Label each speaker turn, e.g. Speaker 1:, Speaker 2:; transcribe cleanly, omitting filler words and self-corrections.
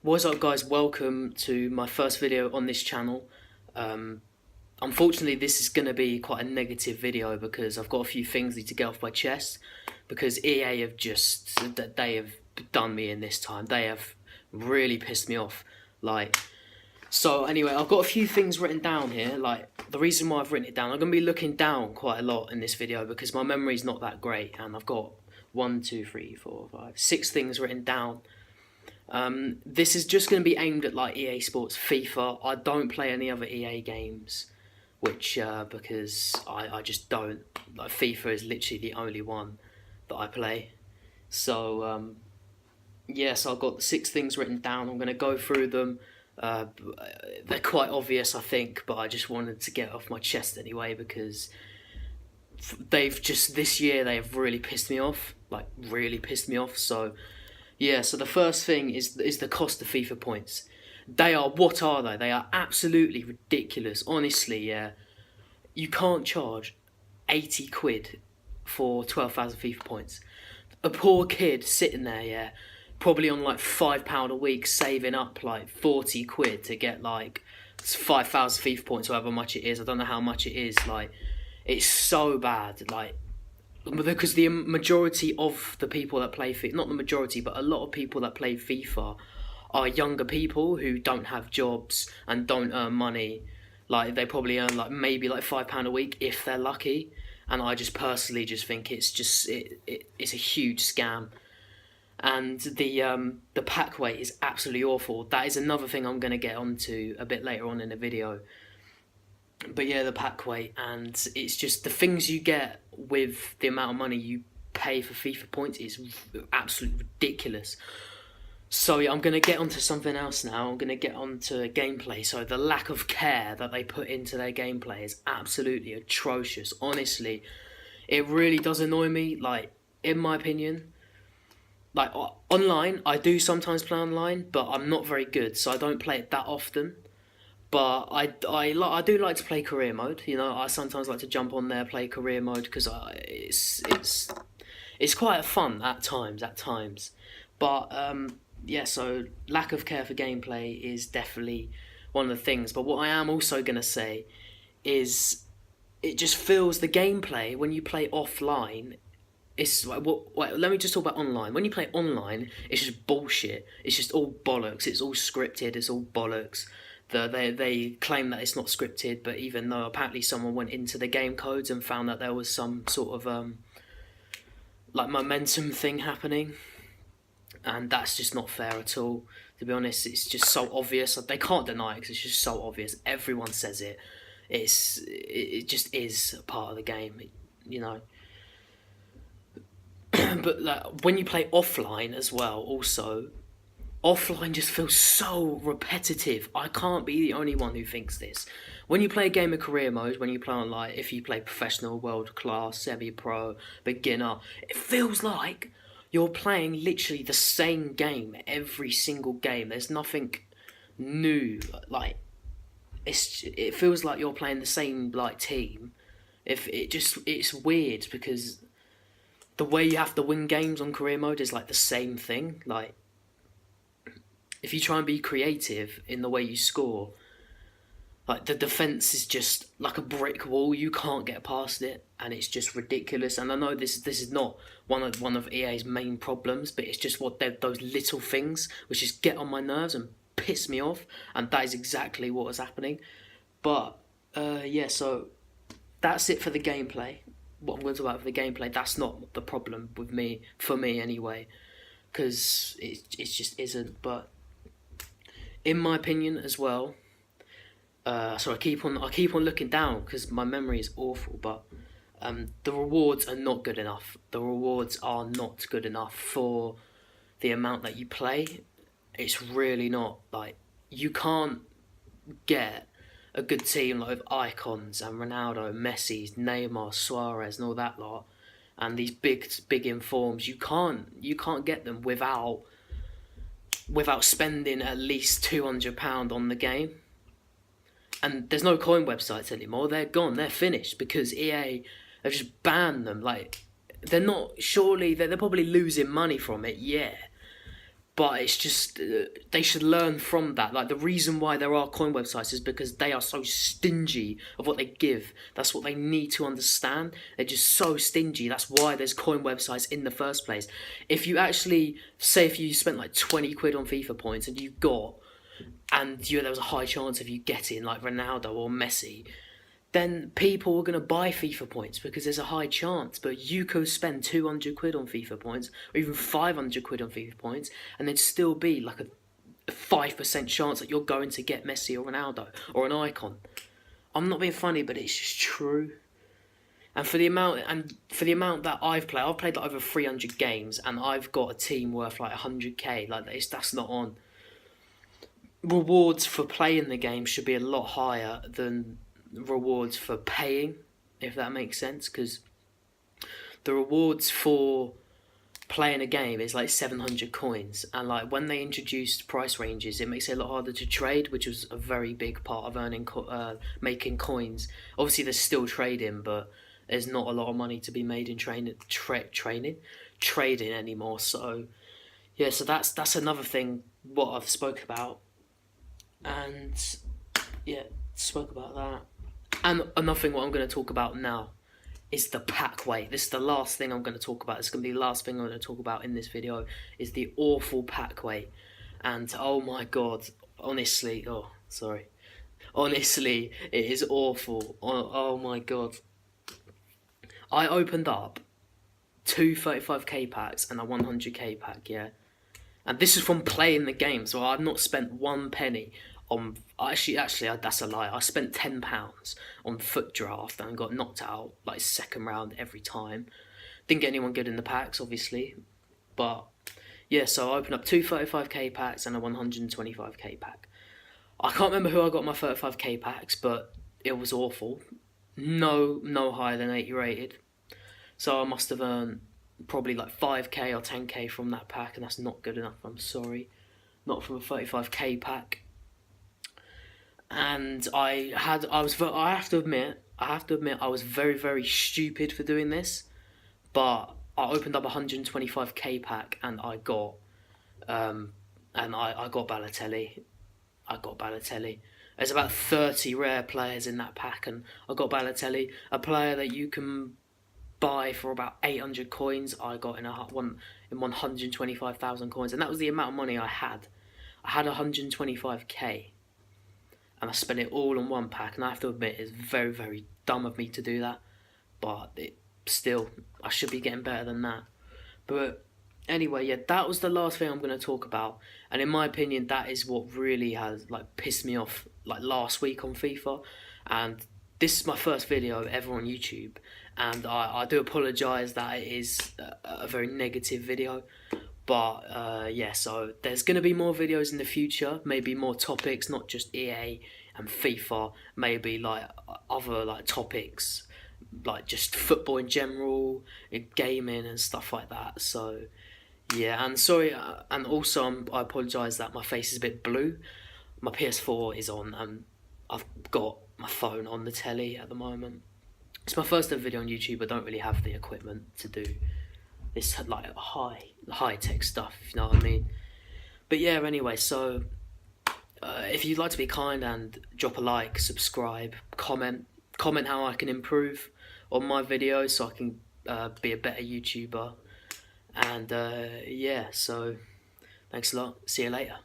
Speaker 1: What's up guys, welcome to my first video on this channel. Unfortunately this is going to be quite a negative video because I've got a few things I need to get off my chest because EA have they have done me in this time. They have really pissed me off. So anyway, I've got a few things written down here. The reason why I've written it down, I'm going to be looking down quite a lot in this video because my memory's not that great and I've got 6 things written down. This is just going to be aimed at EA Sports FIFA. I don't play any other EA games, because I just don't. FIFA is literally the only one that I play. So so I've got 6 things written down. I'm going to go through them. They're quite obvious, I think, but I just wanted to get it off my chest anyway because this year they have really pissed me off, So yeah, so the first thing is the cost of FIFA points. What are they? They are absolutely ridiculous. Honestly, yeah. You can't charge 80 quid for 12,000 FIFA points. A poor kid sitting there, yeah, probably on £5 a week, saving up 40 quid to get 5,000 FIFA points, however much it is. I don't know how much it is. It's so bad. Because the majority of the people that play FIFA, not the majority, but a lot of people that play FIFA are younger people who don't have jobs and don't earn money. They probably earn maybe £5 a week if they're lucky. And I just personally think it's a huge scam. And the pack weight is absolutely awful. That is another thing I'm going to get onto a bit later on in the video. But yeah, the pack weight, and it's just the things you get with the amount of money you pay for FIFA points is absolutely ridiculous. So yeah, I'm going to get onto something else now. I'm going to get onto gameplay. So the lack of care that they put into their gameplay is absolutely atrocious. Honestly, it really does annoy me, in my opinion. Online, I do sometimes play online, but I'm not very good, so I don't play it that often. But I do like to play career mode. I sometimes like to jump on there, play career mode because it's quite fun at times. But yeah, so lack of care for gameplay is definitely one of the things. But what I am also gonna say is it just feels the gameplay when you play offline. It's let me just talk about online. When you play online, it's just bullshit. It's just all bollocks. It's all scripted. It's all bollocks. They claim that it's not scripted, but even though apparently someone went into the game codes and found that there was some sort of momentum thing happening, and that's just not fair at all. To be honest, it's just so obvious. They can't deny it because it's just so obvious. Everyone says it. It just is a part of the game, But when you play offline as well, also. Offline just feels so repetitive. I can't be the only one who thinks this. When you play a game of career mode, when you play on if you play professional, world class, semi-pro, beginner, it feels like you're playing literally the same game every single game. There's nothing new. It feels like you're playing the same team. It's weird because the way you have to win games on career mode is the same thing. If you try and be creative in the way you score, the defense is just like a brick wall. You can't get past it, and it's just ridiculous. And I know this is not one of EA's main problems, but it's just those little things which just get on my nerves and piss me off, and that is exactly what is happening. But yeah, so that's it for the gameplay. What I'm going to talk about for the gameplay, that's not the problem for me anyway, because it just isn't. But in my opinion as well, so I keep on looking down because my memory is awful, but the rewards are not good enough. The rewards are not good enough for the amount that you play. It's really not. You can't get a good team with icons and Ronaldo, Messi, Neymar, Suarez and all that lot, and these big informs. You can't get them without spending at least £200 on the game. And there's no coin websites anymore. They're gone. They're finished because EA have just banned them. They're not. Surely they're probably losing money from it. Yeah, But it's just they should learn from that. Like, the reason why there are coin websites is because they are so stingy of what they give. That's what they need to understand. They're just so stingy. That's why there's coin websites in the first place. If you actually say, if you spent like 20 quid on FIFA points and there was a high chance of you getting like Ronaldo or Messi, then people are going to buy FIFA points because there's a high chance. But you could spend 200 quid on FIFA points, or even 500 quid on FIFA points, and there'd still be like a 5% chance that you're going to get Messi or Ronaldo or an icon. I'm not being funny, but it's just true. And for the amount that I've played like over 300 games, and I've got a team worth like 100k. Like, that's not on. Rewards for playing the game should be a lot higher than rewards for paying, if that makes sense, because the rewards for playing a game is like 700 coins, and like when they introduced price ranges, it makes it a lot harder to trade, which was a very big part of making coins. Obviously there's still trading, but there's not a lot of money to be made in trading anymore. So yeah, so that's another thing what I've spoke about, and yeah, spoke about that. And another thing what I'm going to talk about now is the pack weight. This is the last thing I'm going to talk about. It's going to be the last thing I'm going to talk about in this video, is the awful pack weight. And oh my god, honestly, honestly, it is awful. Oh my god. I opened up two 35k packs and a 100k pack, yeah? And this is from playing the game, so I've not spent one penny on... Actually, that's a lie. I spent £10 on Foot Draft and got knocked out, like, second round every time. Didn't get anyone good in the packs, obviously. But, yeah, so I opened up two 35k packs and a 125k pack. I can't remember who I got my 35k packs, but it was awful. No higher than 80 rated. So I must have earned probably like 5k or 10k from that pack, and that's not good enough, I'm sorry. Not from a 35k pack. And I have to admit I was very, very stupid for doing this. But I opened up a 125k pack and I got Balotelli. There's about 30 rare players in that pack, and I got Balotelli, a player that you can buy for about 800 coins. I got in 125,000 coins, and that was the amount of money I had. I had 125k, and I spent it all on one pack. And I have to admit, it's very, very dumb of me to do that. But I should be getting better than that. But anyway, yeah, that was the last thing I'm going to talk about. And in my opinion, that is what really has like pissed me off like last week on FIFA. And this is my first video ever on YouTube. And I do apologise that it is a very negative video. But yeah, so there's going to be more videos in the future. Maybe more topics, not just EA and FIFA. Maybe like other like topics, like just football in general, gaming and stuff like that. So yeah, and sorry, and also I apologise that my face is a bit blue. My PS4 is on, and I've got my phone on the telly at the moment. It's my first ever video on YouTube. I don't really have the equipment to do this like high tech stuff, if you know what I mean. But yeah, anyway, so if you'd like to be kind and drop a like, subscribe, comment how I can improve on my videos so I can be a better YouTuber. And yeah, so thanks a lot. See you later.